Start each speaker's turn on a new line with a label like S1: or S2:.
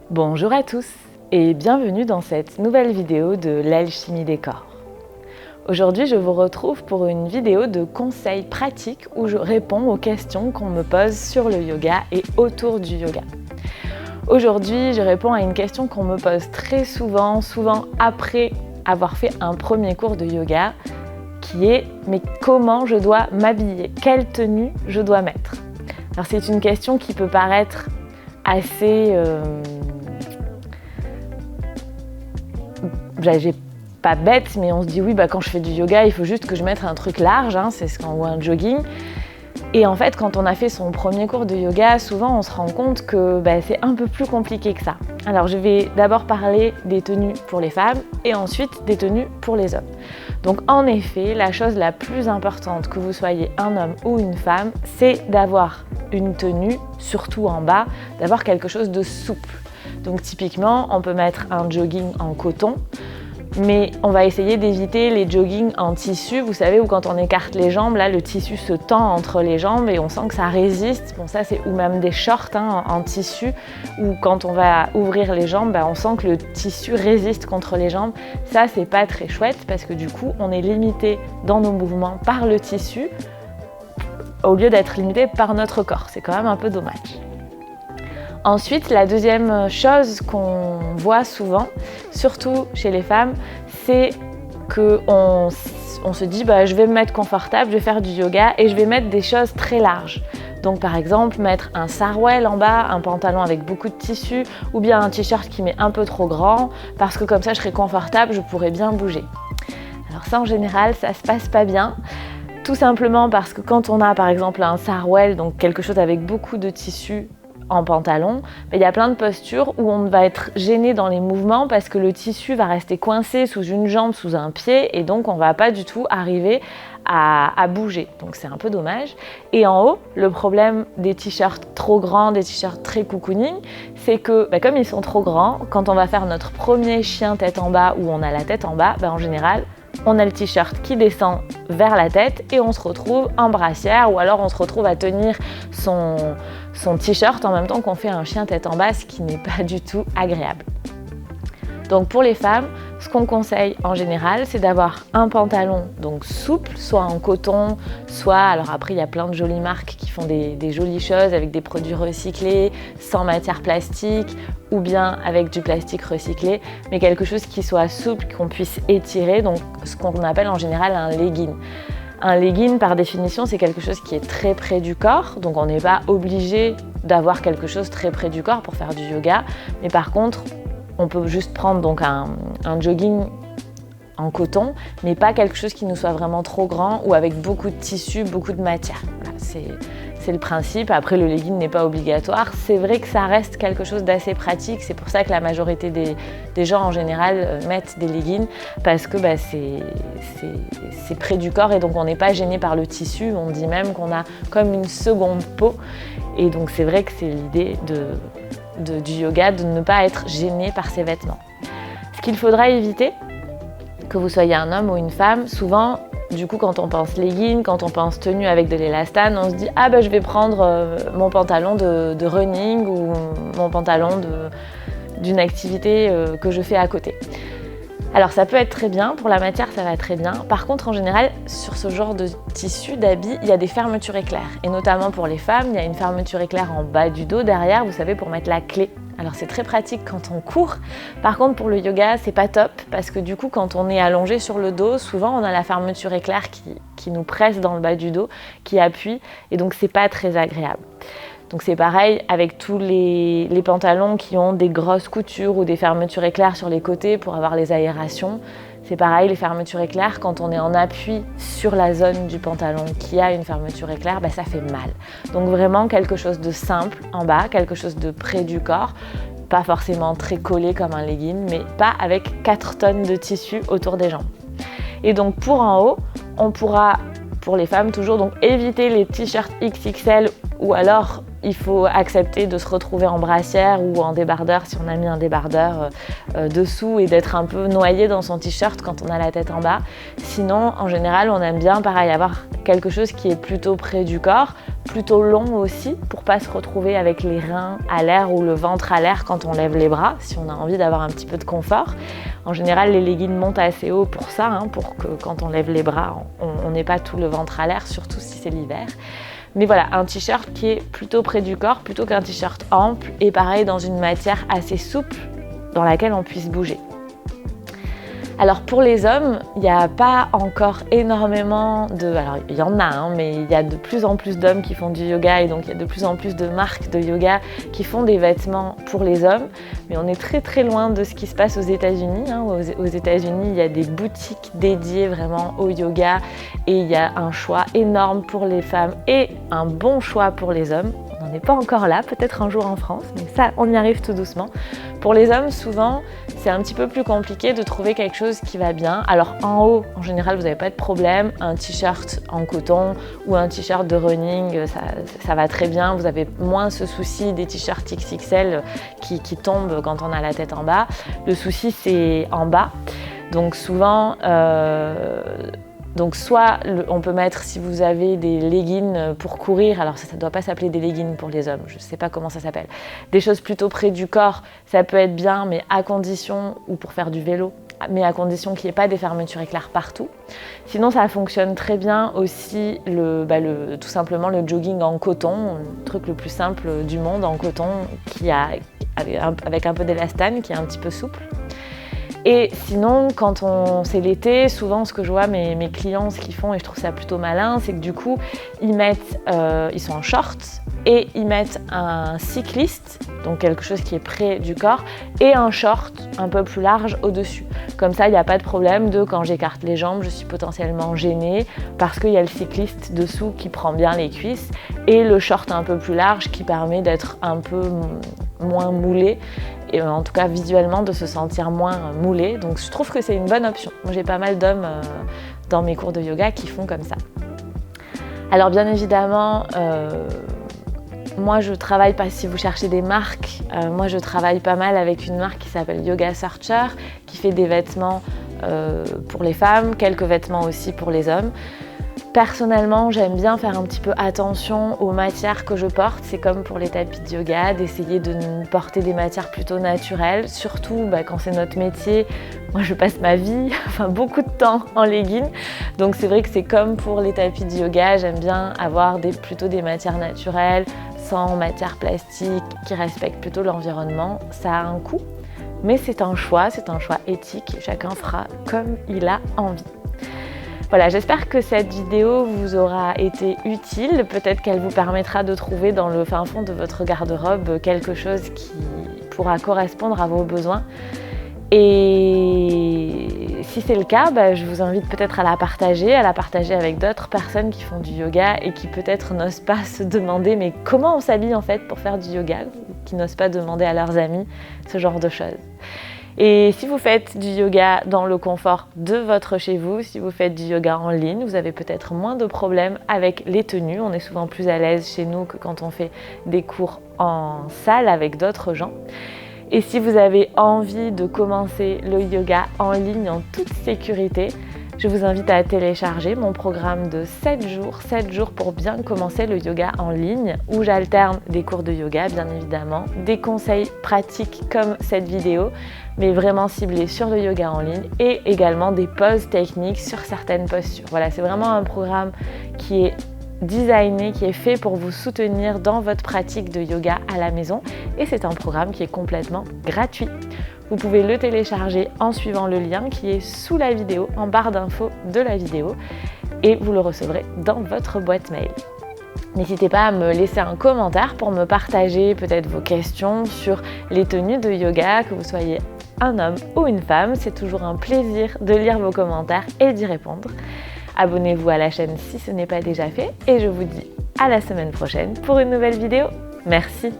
S1: Bonjour à tous et bienvenue dans cette nouvelle vidéo de l'alchimie des corps. Aujourd'hui, je vous retrouve pour une vidéo de conseils pratiques où je réponds aux questions qu'on me pose sur le yoga et autour du yoga. Aujourd'hui, je réponds à une question qu'on me pose très souvent après avoir fait un premier cours de yoga, qui est « mais comment je dois m'habiller? Quelle tenue je dois mettre ?» Alors c'est une question qui peut paraître assez... pas bête, mais on se dit oui, quand je fais du yoga, il faut juste que je mette un truc large, ou un jogging. Et en fait, quand on a fait son premier cours de yoga, souvent on se rend compte que c'est un peu plus compliqué que ça. Alors je vais d'abord parler des tenues pour les femmes et ensuite des tenues pour les hommes. Donc en effet, la chose la plus importante, que vous soyez un homme ou une femme, c'est d'avoir une tenue, surtout en bas, d'avoir quelque chose de souple. Donc typiquement, on peut mettre un jogging en coton, mais on va essayer d'éviter les joggings en tissu, vous savez, où quand on écarte les jambes, là le tissu se tend entre les jambes et on sent que ça résiste. Bon, ça c'est, ou même des shorts en tissu, où quand on va ouvrir les jambes, on sent que le tissu résiste contre les jambes. Ça c'est pas très chouette parce que du coup on est limité dans nos mouvements par le tissu au lieu d'être limité par notre corps. C'est quand même un peu dommage. Ensuite, la deuxième chose qu'on voit souvent, surtout chez les femmes, c'est qu'on se dit je vais me mettre confortable, je vais faire du yoga et je vais mettre des choses très larges. Donc par exemple, mettre un sarouel en bas, un pantalon avec beaucoup de tissu ou bien un t-shirt qui m'est un peu trop grand parce que comme ça je serai confortable, je pourrai bien bouger. Alors ça en général, ça se passe pas bien. Tout simplement parce que quand on a par exemple un sarouel, donc quelque chose avec beaucoup de tissu, en pantalon, il y a plein de postures où on va être gêné dans les mouvements parce que le tissu va rester coincé sous une jambe, sous un pied et donc on va pas du tout arriver à bouger. Donc c'est un peu dommage. Et en haut, le problème des t-shirts trop grands, des t-shirts très cocooning, c'est que comme ils sont trop grands, quand on va faire notre premier chien tête en bas où on a la tête en bas, en général, on a le t-shirt qui descend vers la tête et on se retrouve en brassière ou alors on se retrouve à tenir son t-shirt en même temps qu'on fait un chien tête en bas, ce qui n'est pas du tout agréable. Donc pour les femmes, ce qu'on conseille en général, c'est d'avoir un pantalon donc souple, soit en coton, soit, alors après il y a plein de jolies marques qui font des jolies choses avec des produits recyclés, sans matière plastique ou bien avec du plastique recyclé, mais quelque chose qui soit souple, qu'on puisse étirer, donc ce qu'on appelle en général un legging. Un legging, par définition, c'est quelque chose qui est très près du corps, donc on n'est pas obligé d'avoir quelque chose très près du corps pour faire du yoga, mais par contre, on peut juste prendre donc un jogging en coton, mais pas quelque chose qui nous soit vraiment trop grand ou avec beaucoup de tissu, beaucoup de matière. Voilà, c'est le principe. Après, le legging n'est pas obligatoire. C'est vrai que ça reste quelque chose d'assez pratique. C'est pour ça que la majorité des gens en général mettent des leggings parce que c'est près du corps et donc on n'est pas gêné par le tissu. On dit même qu'on a comme une seconde peau. Et donc c'est vrai que c'est l'idée du yoga, de ne pas être gêné par ses vêtements. Ce qu'il faudra éviter, que vous soyez un homme ou une femme, souvent, du coup, quand on pense legging, quand on pense tenue avec de l'élastane, on se dit « Ah je vais prendre mon pantalon de running ou mon pantalon d'une activité que je fais à côté ». Alors ça peut être très bien, pour la matière ça va très bien. Par contre en général sur ce genre de tissu, d'habits, il y a des fermetures éclairs. Et notamment pour les femmes, il y a une fermeture éclair en bas du dos, derrière, vous savez, pour mettre la clé. Alors c'est très pratique quand on court. Par contre pour le yoga, c'est pas top parce que du coup quand on est allongé sur le dos, souvent on a la fermeture éclair qui nous presse dans le bas du dos, qui appuie et donc c'est pas très agréable. Donc c'est pareil avec tous les pantalons qui ont des grosses coutures ou des fermetures éclairs sur les côtés pour avoir les aérations. C'est pareil, les fermetures éclairs, quand on est en appui sur la zone du pantalon qui a une fermeture éclair, ça fait mal. Donc vraiment quelque chose de simple en bas, quelque chose de près du corps, pas forcément très collé comme un legging, mais pas avec 4 tonnes de tissu autour des jambes. Et donc pour en haut, on pourra, pour les femmes toujours, donc éviter les t-shirts XXL ou alors il faut accepter de se retrouver en brassière ou en débardeur si on a mis un débardeur dessous et d'être un peu noyé dans son t-shirt quand on a la tête en bas. Sinon, en général, on aime bien, pareil, avoir quelque chose qui est plutôt près du corps plutôt longs aussi pour pas se retrouver avec les reins à l'air ou le ventre à l'air quand on lève les bras, si on a envie d'avoir un petit peu de confort. En général, les leggings montent assez haut pour ça, pour que quand on lève les bras, on n'ait pas tout le ventre à l'air, surtout si c'est l'hiver. Mais voilà, un t-shirt qui est plutôt près du corps plutôt qu'un t-shirt ample et pareil dans une matière assez souple dans laquelle on puisse bouger. Alors pour les hommes, il n'y a pas encore énormément de... Alors il y en a, mais il y a de plus en plus d'hommes qui font du yoga et donc il y a de plus en plus de marques de yoga qui font des vêtements pour les hommes. Mais on est très très loin de ce qui se passe aux États-Unis. Aux États-Unis, il y a des boutiques dédiées vraiment au yoga et il y a un choix énorme pour les femmes et un bon choix pour les hommes. On n'en est pas encore là, peut-être un jour en France, mais ça, on y arrive tout doucement. Pour les hommes, souvent, c'est un petit peu plus compliqué de trouver quelque chose qui va bien. Alors en haut, en général, vous n'avez pas de problème. Un t-shirt en coton ou un t-shirt de running, ça va très bien. Vous avez moins ce souci des t-shirts XXL qui tombent quand on a la tête en bas. Le souci, c'est en bas. Donc souvent... Donc soit on peut mettre, si vous avez des leggings pour courir, alors ça ne doit pas s'appeler des leggings pour les hommes, je ne sais pas comment ça s'appelle, des choses plutôt près du corps, ça peut être bien, mais à condition, ou pour faire du vélo, mais à condition qu'il n'y ait pas des fermetures éclairs partout. Sinon ça fonctionne très bien aussi tout simplement le jogging en coton, le truc le plus simple du monde en coton, avec un peu d'élastane, qui est un petit peu souple. Et sinon, quand c'est l'été, souvent ce que je vois mes clients, ce qu'ils font, et je trouve ça plutôt malin, c'est que du coup, ils sont en shorts et ils mettent un cycliste, donc quelque chose qui est près du corps, et un short un peu plus large au-dessus. Comme ça, il n'y a pas de problème quand j'écarte les jambes, je suis potentiellement gênée parce qu'il y a le cycliste dessous qui prend bien les cuisses et le short un peu plus large qui permet d'être un peu moins moulé. Et en tout cas visuellement de se sentir moins moulé. Donc je trouve que c'est une bonne option. Moi j'ai pas mal d'hommes dans mes cours de yoga qui font comme ça. Alors bien évidemment, moi je travaille pas, si vous cherchez des marques, moi je travaille pas mal avec une marque qui s'appelle Yoga Searcher, qui fait des vêtements pour les femmes, quelques vêtements aussi pour les hommes. Personnellement, j'aime bien faire un petit peu attention aux matières que je porte. C'est comme pour les tapis de yoga, d'essayer de porter des matières plutôt naturelles, surtout quand c'est notre métier. Moi, je passe ma vie, beaucoup de temps en leggings. Donc c'est vrai que c'est comme pour les tapis de yoga, j'aime bien avoir plutôt des matières naturelles, sans matières plastiques, qui respectent plutôt l'environnement. Ça a un coût, mais c'est un choix éthique. Chacun fera comme il a envie. Voilà, j'espère que cette vidéo vous aura été utile. Peut-être qu'elle vous permettra de trouver dans le fin fond de votre garde-robe quelque chose qui pourra correspondre à vos besoins. Et si c'est le cas, je vous invite peut-être à la partager avec d'autres personnes qui font du yoga et qui peut-être n'osent pas se demander mais comment on s'habille en fait pour faire du yoga, qui n'osent pas demander à leurs amis ce genre de choses. Et si vous faites du yoga dans le confort de votre chez vous, si vous faites du yoga en ligne, vous avez peut-être moins de problèmes avec les tenues. On est souvent plus à l'aise chez nous que quand on fait des cours en salle avec d'autres gens. Et si vous avez envie de commencer le yoga en ligne en toute sécurité, je vous invite à télécharger mon programme de 7 jours pour bien commencer le yoga en ligne, où j'alterne des cours de yoga bien évidemment, des conseils pratiques comme cette vidéo, mais vraiment ciblés sur le yoga en ligne, et également des pauses techniques sur certaines postures. Voilà, c'est vraiment un programme qui est designé, qui est fait pour vous soutenir dans votre pratique de yoga à la maison, et c'est un programme qui est complètement gratuit. Vous pouvez le télécharger en suivant le lien qui est sous la vidéo, en barre d'infos de la vidéo, et vous le recevrez dans votre boîte mail. N'hésitez pas à me laisser un commentaire pour me partager peut-être vos questions sur les tenues de yoga, que vous soyez un homme ou une femme. C'est toujours un plaisir de lire vos commentaires et d'y répondre. Abonnez-vous à la chaîne si ce n'est pas déjà fait, et je vous dis à la semaine prochaine pour une nouvelle vidéo. Merci.